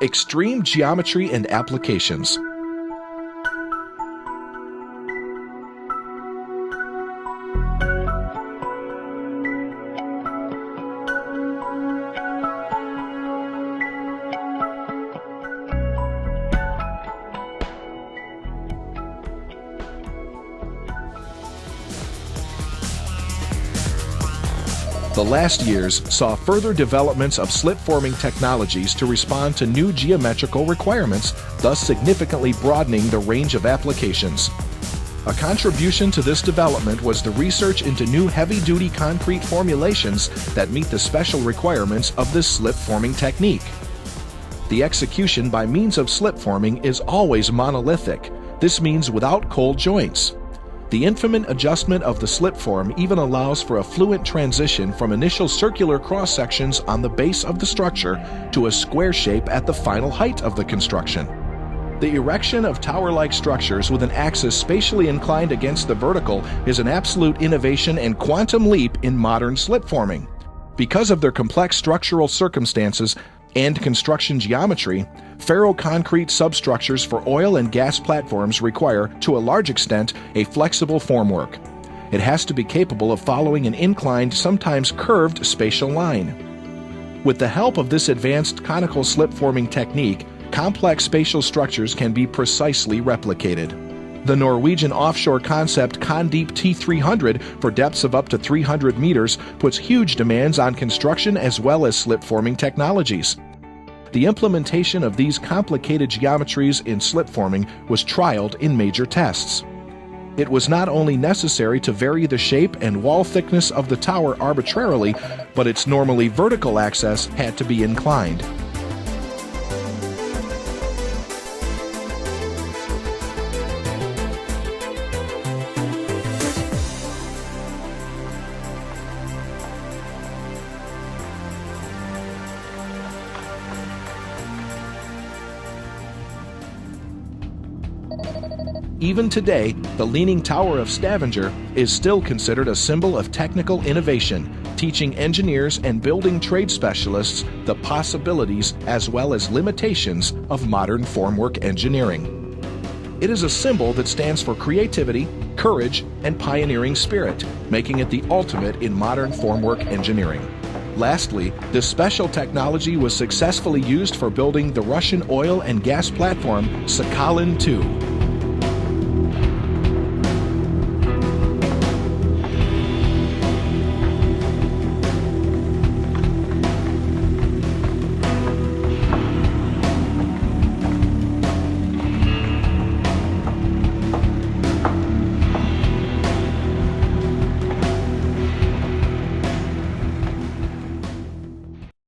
Extreme geometry and applications. The last years saw further developments of slip-forming technologies to respond to new geometrical requirements, thus significantly broadening the range of applications. A contribution to this development was the research into new heavy-duty concrete formulations that meet the special requirements of this slip-forming technique. The execution by means of slip-forming is always monolithic. This means without cold joints. The infant adjustment of the slipform even allows for a fluent transition from initial circular cross-sections on the base of the structure to a square shape at the final height of the construction. The erection of tower-like structures with an axis spatially inclined against the vertical is an absolute innovation and quantum leap in modern slipforming. Because of their complex structural circumstances and construction geometry, ferroconcrete substructures for oil and gas platforms require, to a large extent, a flexible formwork. It has to be capable of following an inclined, sometimes curved, spatial line. With the help of this advanced conical slip-forming technique, complex spatial structures can be precisely replicated. The Norwegian offshore concept Condeep T300 for depths of up to 300 meters puts huge demands on construction as well as slip-forming technologies. The implementation of these complicated geometries in slip-forming was trialed in major tests. It was not only necessary to vary the shape and wall thickness of the tower arbitrarily, but its normally vertical axis had to be inclined. Even today, the Leaning Tower of Stavanger is still considered a symbol of technical innovation, teaching engineers and building trade specialists the possibilities as well as limitations of modern formwork engineering. It is a symbol that stands for creativity, courage, and pioneering spirit, making it the ultimate in modern formwork engineering. Lastly, this special technology was successfully used for building the Russian oil and gas platform Sakhalin-2.